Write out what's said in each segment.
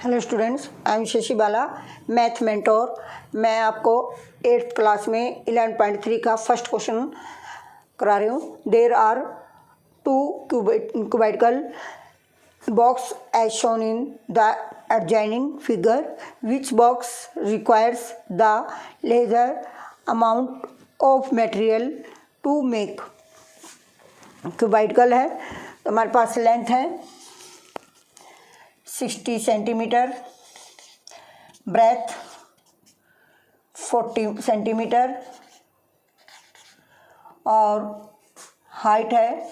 Hello students, I am Shashi Bala, math mentor. मैं आपको 8th class में 11.3 का फर्स्ट क्वेश्चन करा रही हूँ। There are two cubical box as shown in the adjoining figure. Which box requires the lesser amount of material to make? क्यूबाइडिकल है तो हमारे पास लेंथ है 60 सेंटीमीटर, ब्रेथ 40 सेंटीमीटर और हाइट है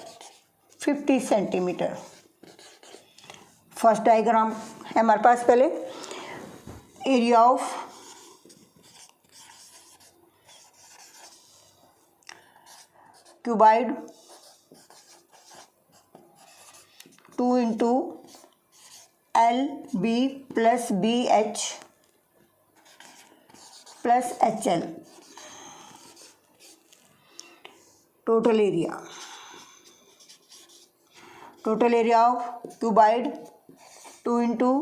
50 सेंटीमीटर। फर्स्ट डायग्राम है हमारे पास। पहले area of cuboid 2 into LB plus BH plus HL। Total area of cuboid 2 into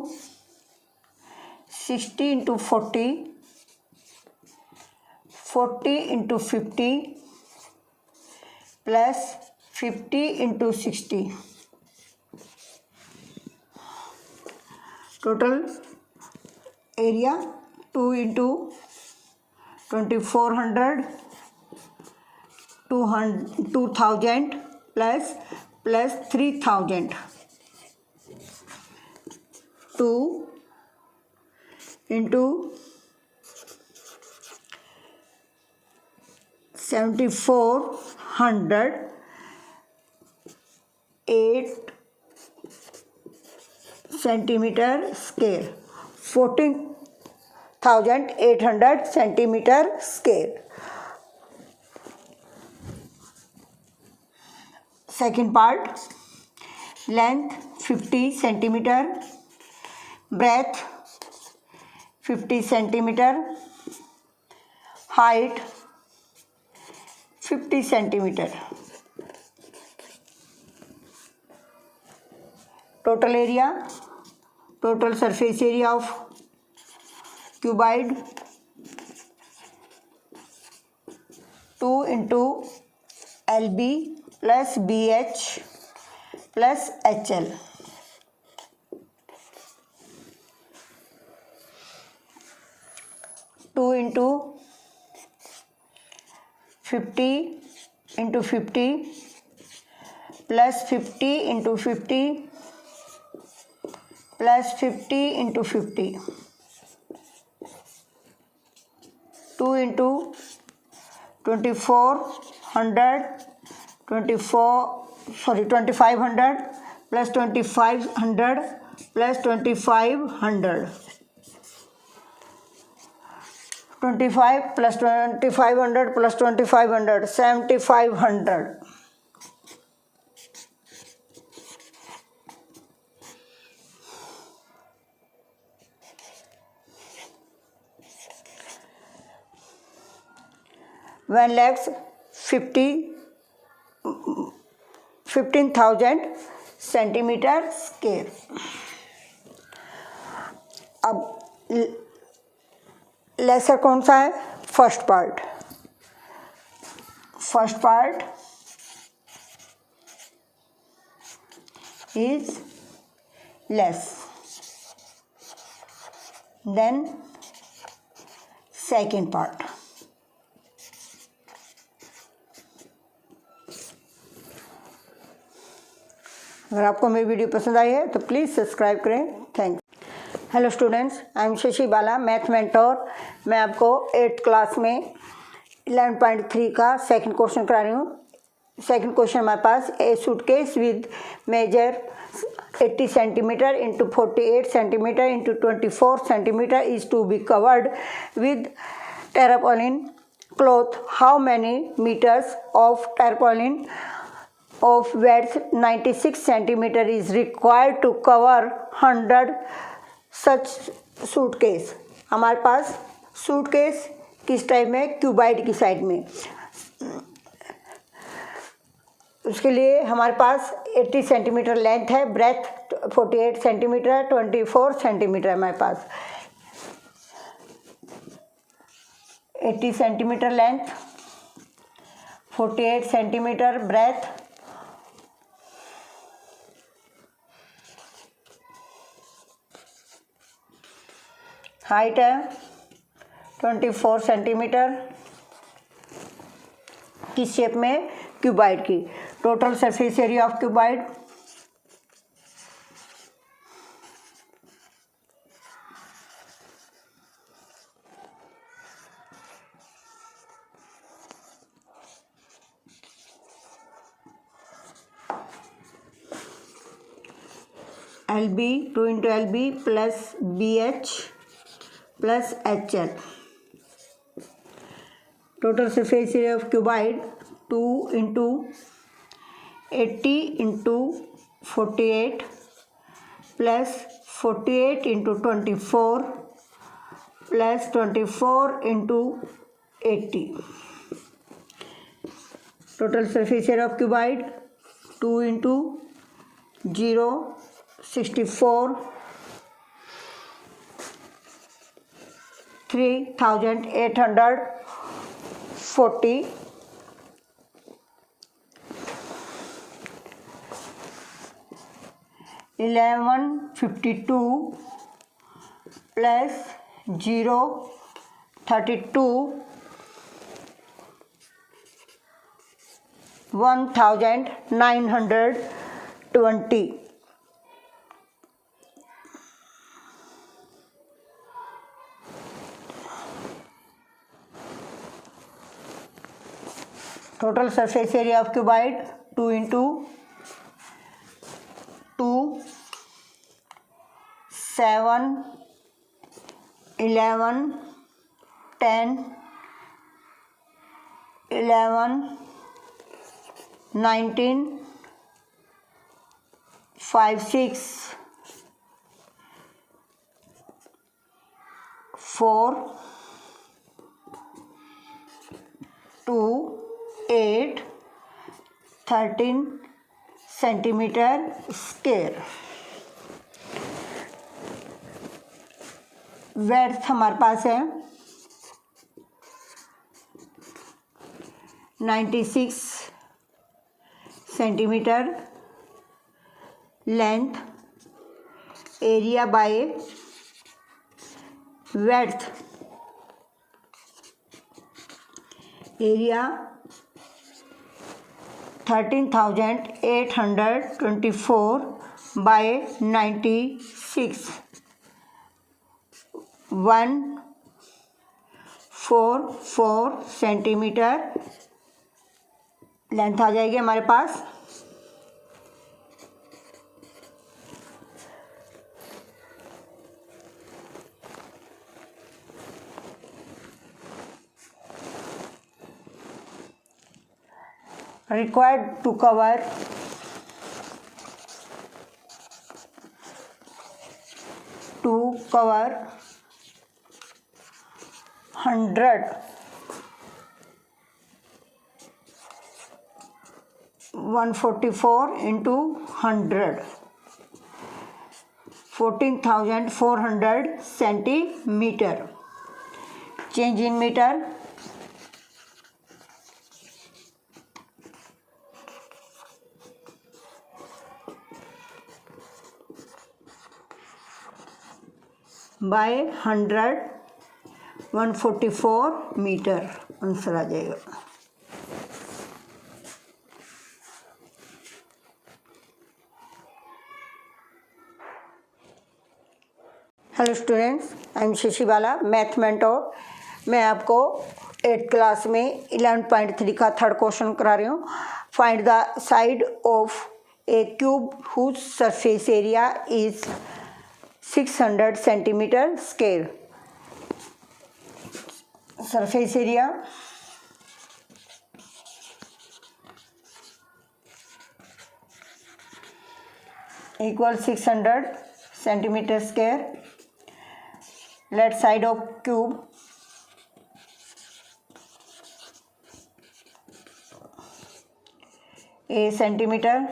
60 into 40 into 50 plus 50 into 60। Total area 2 into 2400 2000 plus 3000 2 into 7400 8 centimetre square 14,800 centimetre square. Second part, length 50 centimetre, breadth 50 centimetre, height 50 centimetre. Total surface area of cuboid 2 into LB plus BH plus HL। Two into 50 into 50 plus 50 into 50 plus 50 into 50 2 into 2500 plus 2500 plus 2500 25 plus 2500 plus 2500 7500। One lakhs 15,000 centimetre square. अब lesser कौन सा है? First part is less than second part. अगर आपको मेरी video पसंद आई है तो प्लीज़ सब्सक्राइब करें। Thanks. Hello students, I am Shashi Bala, math mentor. मैं आपको 8th क्लास में 11.3 का सेकंड क्वेश्चन करा रही हूँ। सेकंड क्वेश्चन हमारे पास, a suitcase with measure 80 centimetre into 48 centimetre into 24 centimetre is to be covered with tarpaulin cloth. How many metres of tarpaulin of width 96 centimeter is required to cover 100 such suitcase। हमारे पास suitcase किस type में? Cuboid की side में। उसके लिए हमारे पास 80 centimetre length है, breath 48 centimetre, 24 centimetre है हमारे पास। 80 centimetre length, 48 centimetre breath, height है 24 सेंटीमीटर, किस शेप में, क्यूबाइड की। Total surface area of cuboid LB 2 into LB plus BH plus HL. Total surface area of cuboid 2 into 80 into 48 plus 48 into 24 plus 24 into 80. Total surface area of cuboid 2 into 0 64 3840 1152 plus 0 32 1920. Total surface area of cuboid 2 into 2 7 11 10 11 19 5 6 4 2 8 13 centimetre square. Width हमारे पास है 96 centimetre, length, area by width, area 13,824 by 96 144 centimetre length आ जाएगी हमारे पास। Required to cover 100 144 into 100 14,400 centimetre. Change in metre, by 100 144 metre answer आ जाएगा। Hello students, I am Shashi Bala, math mentor. मैं आपको 8th क्लास में 11.3 का थर्ड क्वेश्चन करा रही हूँ। Find the side of a cube whose surface area is 600 centimetre square. Surface area equal 600 centimetre square. Left side of cube A centimetre,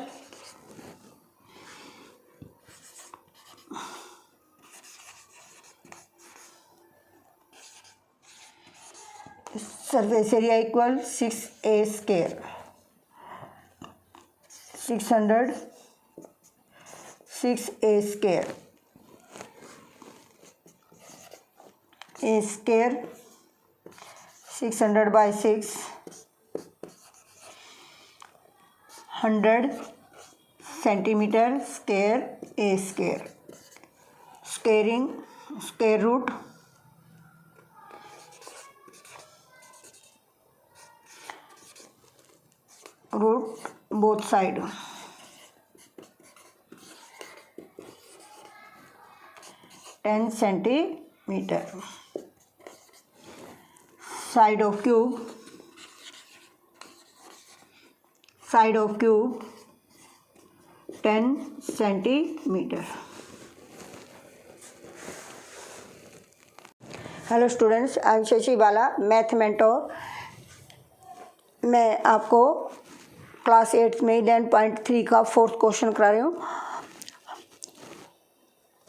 surface area equal 6A square, 600 6A square, A square 600 by 6, 100 centimeter square A square, squaring square root both side, 10 centimeter, side of cube 10 centimeter. Hello students, I am Shashi Bala, math mentor. मैं आपको class 8 में 11.3 का 4th question करा रही हूँ।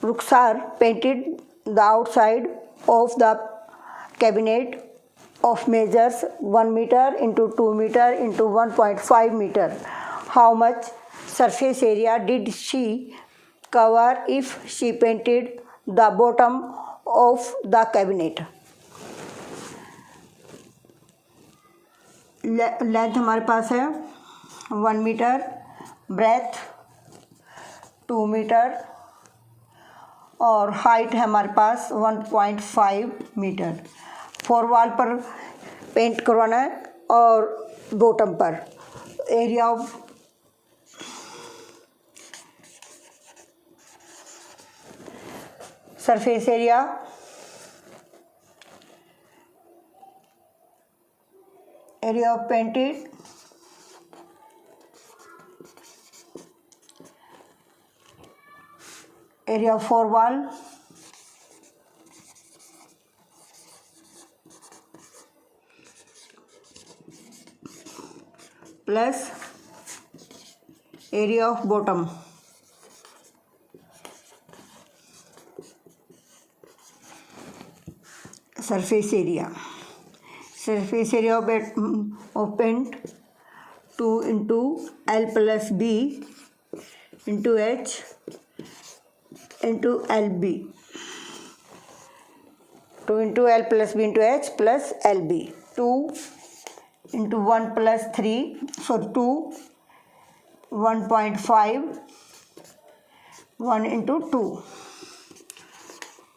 Rukhsar painted the outside of the cabinet of measures 1 meter into 2 meter into 1.5 meter. How much surface area did she cover if she painted the bottom of the cabinet? Length हमारे पास है 1 metre, breadth 2 metre और height है हमारे पास 1.5 metre. 4 wall पर paint करवाना है और बॉटम पर। Area of surface area of painted area of 4 wall plus area of bottom surface area of paint 2 into L plus B into H into LB, 2 into L plus B into H plus LB, 2 into 1 plus 3, so 2, 1.5, 1 into 2,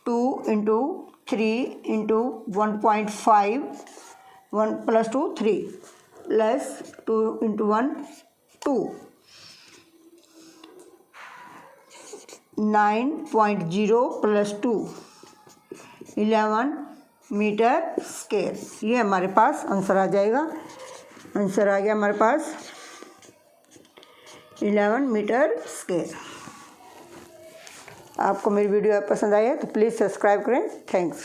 2 into 3 into 1.5, 1 plus 2, 3, plus 2 into 1, 2, 9.0 plus 2, 11 metre square. ये हमारे पास answer आ जाएगा। Answer आ गया हमारे पास 11 metre square. आपको मेरी video पसंद आई है तो प्लीज़ सब्सक्राइब करें। Thanks.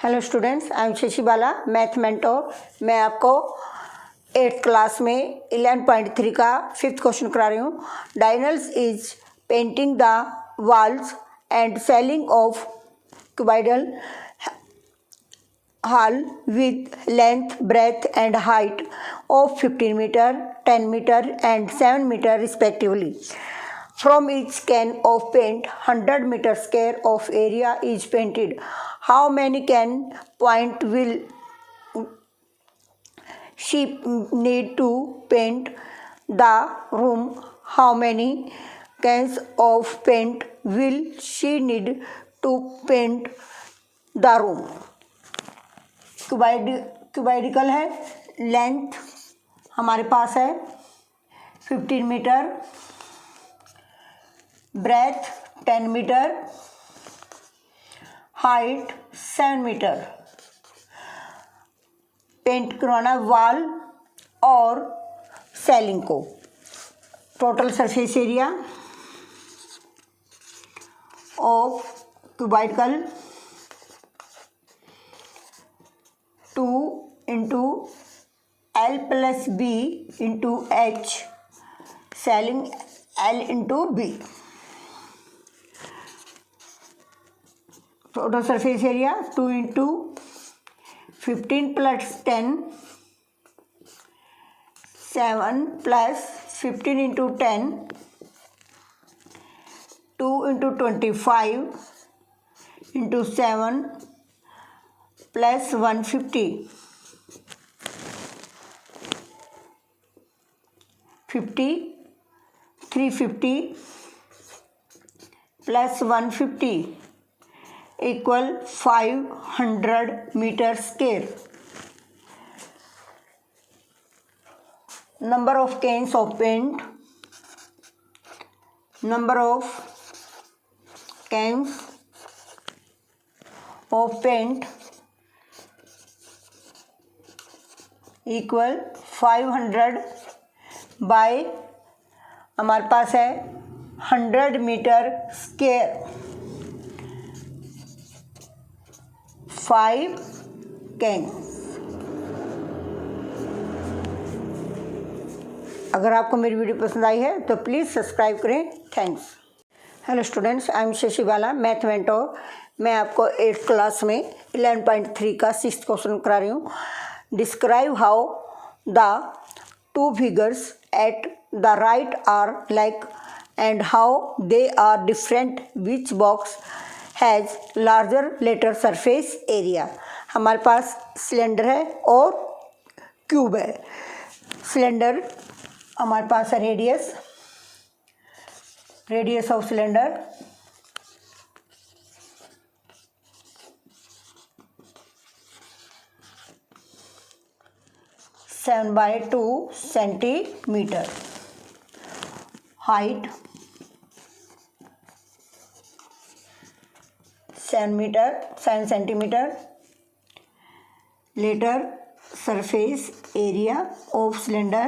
Hello students, I am Shashi Bala, math mentor. मैं आपको 8th क्लास में 11.3 का 5th क्वेश्चन करा रही हूँ। Daniels is painting the walls and ceiling of cuboidal hall with length, breadth and height of 15 meter, 10 meter and 7 meter respectively. From each can of paint 100 meter square of area is painted. How many can point will she need to paint the room? How many cans of paint will she need to paint the room? Cuboidal है, length हमारे पास है 15 metre, breadth 10 metre, height 7 metre. Paint करवाना wall और ceiling को। Total surface area of cuboidal 2 into L plus B into H selling L into B. Total surface area 2 into 15 plus 10, 7 plus 15 into 10, 2 into 25 into 7 plus 150, 50, 350 plus 150 equal 500 meter square. Number of cans of paint. Number of cans of paint equal 500 bye हमारे पास है 100 metre square, 5 can. अगर आपको मेरी video पसंद आई है तो प्लीज़ सब्सक्राइब करें। Thanks. Hello students, I am Shashi Bala, math mentor. मैं आपको 8th क्लास में 11.3 का 6th क्वेश्चन करा रही हूँ। Describe how the two figures at the right are like and how they are different. Which box has larger letter surface area? हमारे पास cylinder है और क्यूब है। सिलेंडर हमारे पास है radius of cylinder 7/2 centimetre, height 7 centimetre, lateral surface area of cylinder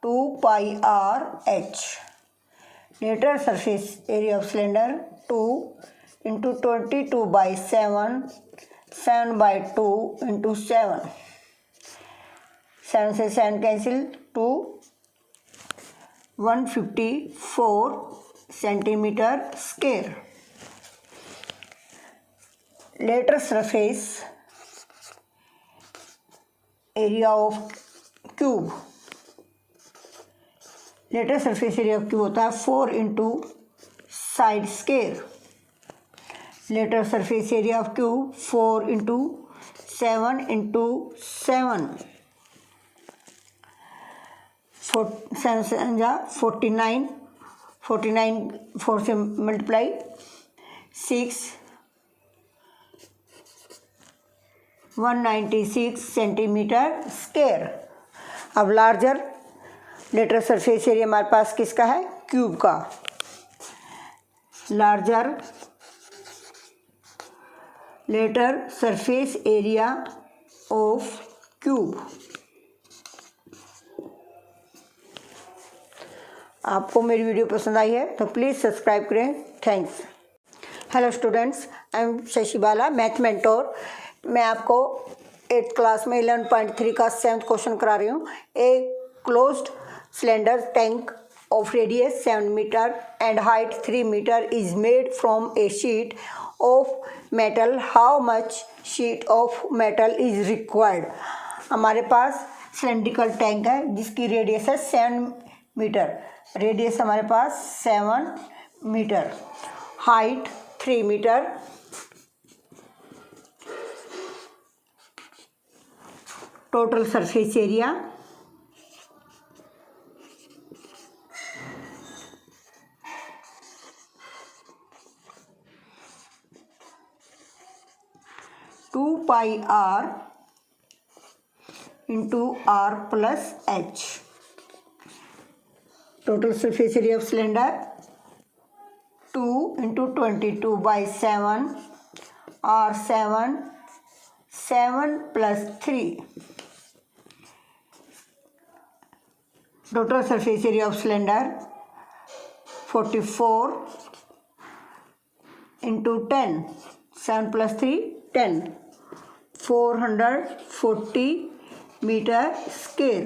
2πr/h, lateral surface area of cylinder 2 into 22/7, 7/2 into 7, 7 से 7 cancel, 2 154 centimetre square. Lateral surface area of cube, lateral surface area of cube होता है 4 into side square. Lateral surface area of cube 4 into 7 into 7, 49, 4 से multiply 6, 196 centimetre square. अब larger lateral surface area हमारे पास किसका है? Cube का। Larger lateral surface area of cube. आपको मेरी वीडियो पसंद आई है तो प्लीज़ सब्सक्राइब करें। Thanks. Hello students, I am Shashi Bala, math mentor. मैं आपको 8th क्लास में 11.3 का 7th क्वेश्चन करा रही हूँ। A closed cylinder tank of radius 7 meter and height 3 meter is made from a sheet of metal. How much sheet of metal is required? हमारे पास cylindrical tank है जिसकी रेडियस है 7 metre. Radius हमारे पास 7 metre, height 3 metre, total surface area 2πr into r plus h. Total surface area of cylinder 2 into 22/7, r 7, 7 plus 3. Total surface area of cylinder 44 into 10, 7 plus 3, 10. 440 metre square.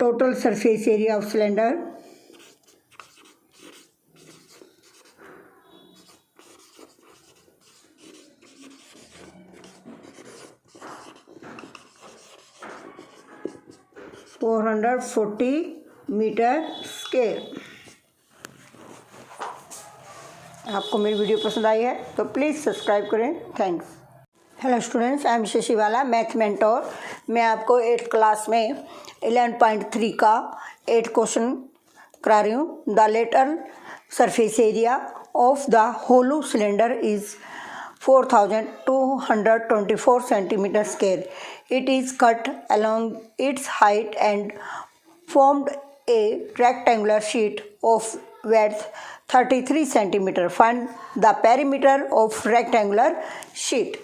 Total surface area of cylinder 440 metre square. आपको मेरी video पसंद आई है तो please subscribe करें। Thanks. Hello students, I am Shashi Bala, math mentor. मैं आपको 8th class में 11.3 का 8 क्वेश्चन करा रही हूँ। The lateral surface area of the hollow cylinder is 4224 centimeter square. It is cut along its height and formed a rectangular sheet of width 33 centimeter. Find the perimeter of rectangular sheet.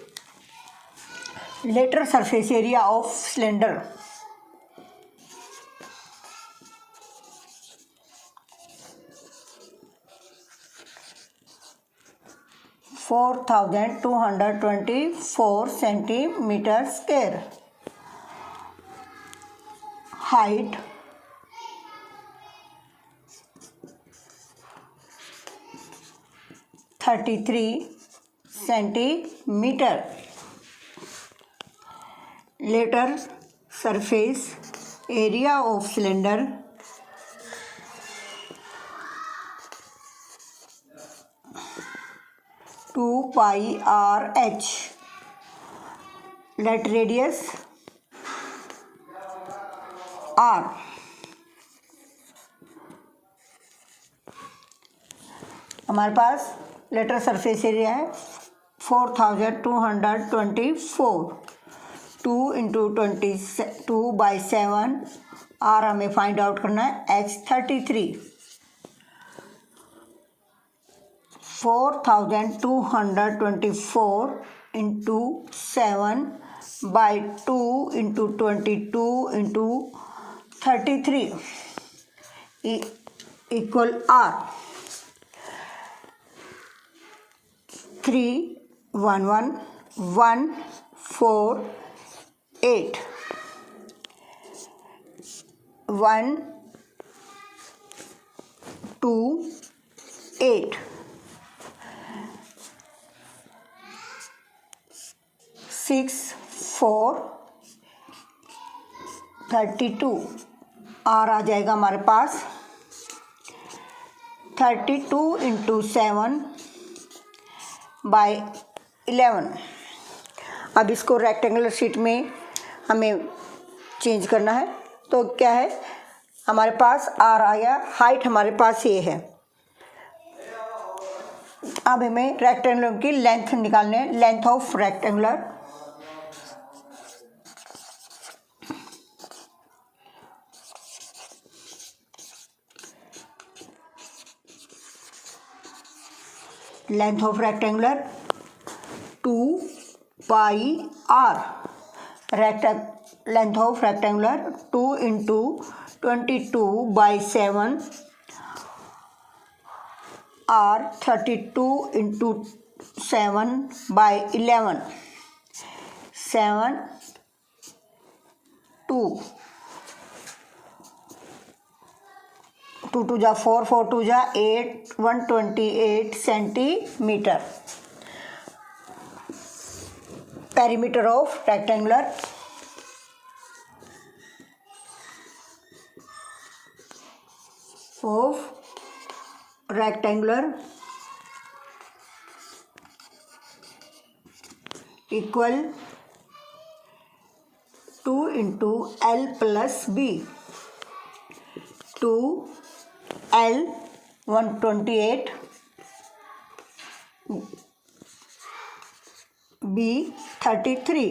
Lateral surface area of cylinder 4224 centimeter square. Height 33 centimeter. Lateral surface area of cylinder 2 pi RH. Let radius R. हमारे पास lateral surface area है 4224। 2 × 22/7 R हमें find out करना है। H 33। 4224 × 7/2 × 22 × 33 equal R। 311,148 128 6,432 R आ जाएगा हमारे पास 32 × 7/11। अब इसको rectangular sheet में हमें चेंज करना है। तो क्या है, हमारे पास R आया, हाइट हमारे पास ये है। अब हमें रेक्टेंगुलर की लेंथ निकालने है। Length of rectangular length of rectangular 2 pi R। Length of rectangular 2 × 22/7 R 32 × 7/11 7 2 2 2 जा 4 4 2 जा 8 128 centimetre. Perimeter of rectangular equal 2 × L + B। 2L 128 B 33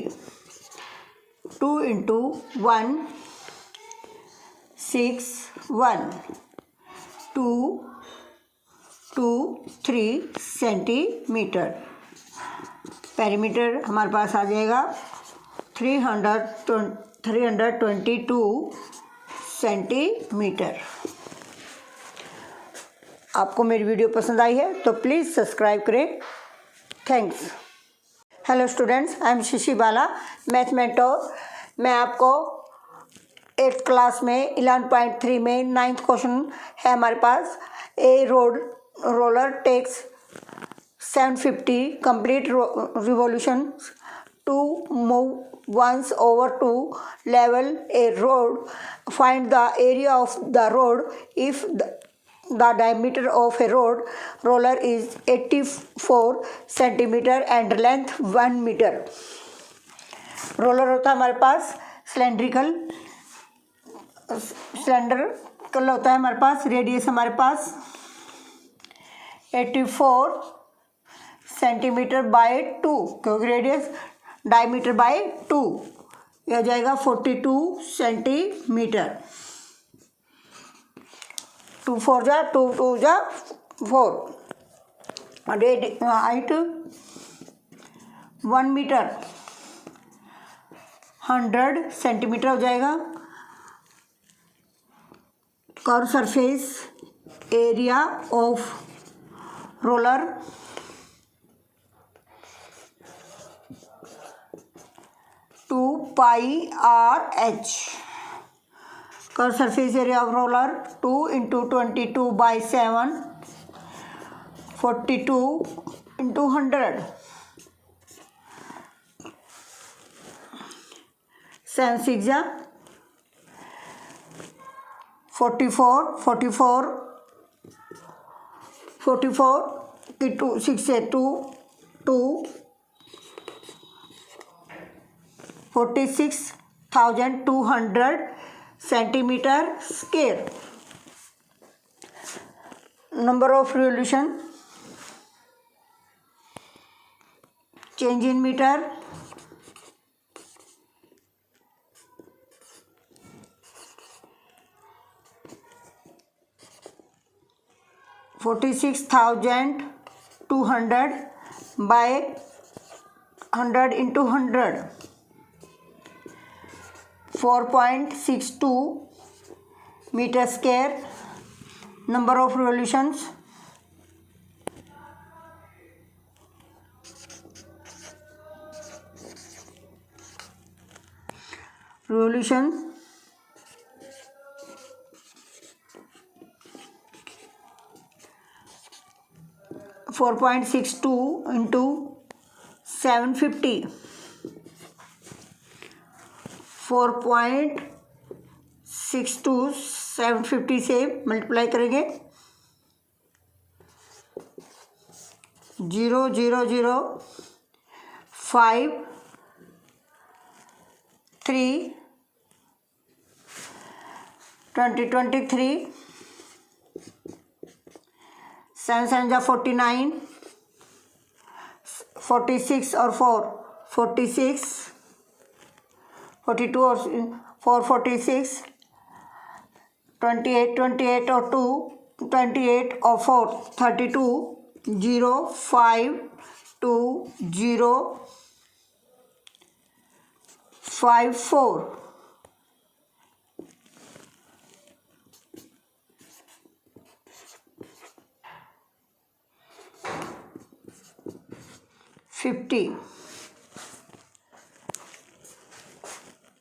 2 × 1 6 1 2 2 3 centimetre. Perimeter हमारे पास आ जाएगा 322 सेंटीमीटर। आपको मेरी वीडियो पसंद आई है तो प्लीज़ सब्सक्राइब करें। Thanks. Hello students, I am Shashi Bala, math mentor. मैं आपको 8th क्लास में 11.3 में 9th क्वेश्चन है हमारे पास। A roller takes 750 complete revolution to move once over to level a road. Find the area of the road if the diameter of a roller is 84 centimeter and length 1 meter. Roller होता है हमारे पास cylinder होता है हमारे पास। Radius हमारे पास 84 centimetre bye 2, क्योंकि radius diameter by 2, यह हो जाएगा 42 सेंटीमीटर। 2 4 जा 2 2 जा 4। हाइट 1 मीटर 100 सेंटीमीटर हो जाएगा। Curve surface area of roller 2 pi R H. Curve surface area of roller 2 × 22/7 42 × 100 7 6 जा 44 की 2 6 से 2 46,200 centimetre square. Number of revolution change in metre 46,200 by 100 × 100 4.62 meter square. Number of revolutions revolution 4.62 into 750 4.62 750 से multiply करेंगे 0.005 3 2023 7 7 जा 49 46 और 4 46 42 और 4 46 28 और 2 28 और 4 32 0 5 2 0 5 4 50।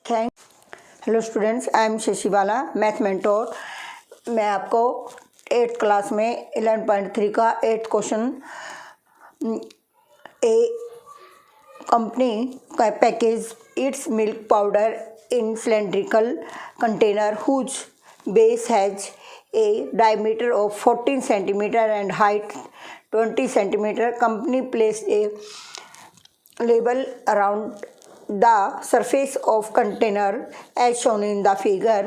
Thank hello students, I am Shashi Bala, math mentor. मैं आपको 8th क्लास में 11.3 का 8th क्वेश्चन, ए कंपनी का package its milk powder in cylindrical container whose base has a diameter of 14 centimetre and height 20 centimeter. Company placed a label around the surface of container as shown in the figure.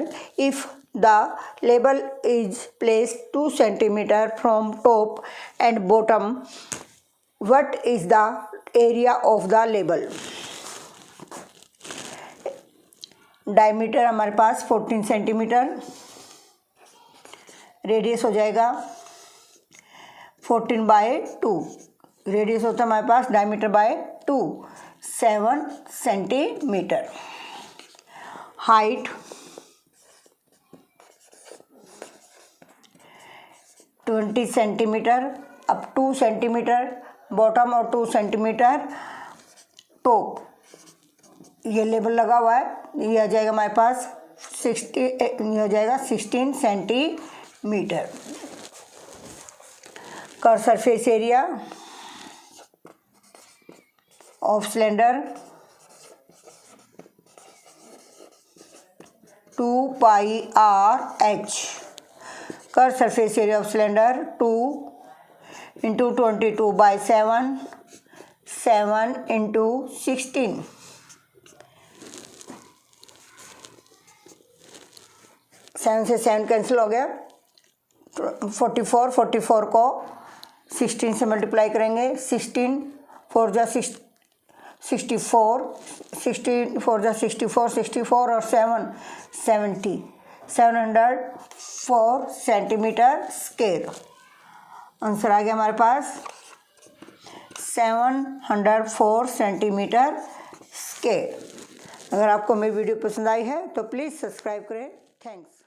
If the label is placed 2 centimeter from top and bottom, what is the area of the label? Diameter हमारे पास 14 centimetre, radius हो जाएगा 14/2, radius होता है हमारे पास diameter by 2 7 centimetre. Height 20 centimetre, अब 2 centimetre bottom और 2 centimetre top ये लेबल लगा हुआ है, ये आ जाएगा हमारे पास 60, ये आ जाएगा 16 centimetre. Curve surface area of cylinder 2 pi R H. Curve surface area of cylinder 2 into 22/7, 7 into 16, 7 से 7 कैंसिल हो गया, 44, 44 को 16 से मल्टीप्लाई करेंगे, 16 4 जा 64, 16 4 जा 64, 64 और 7 70, 704 सेंटीमीटर स्क्वायर। आंसर आ गया हमारे पास 704 सेंटीमीटर स्क्वायर। अगर आपको मेरी वीडियो पसंद आई है तो प्लीज़ सब्सक्राइब करें। थैंक्स।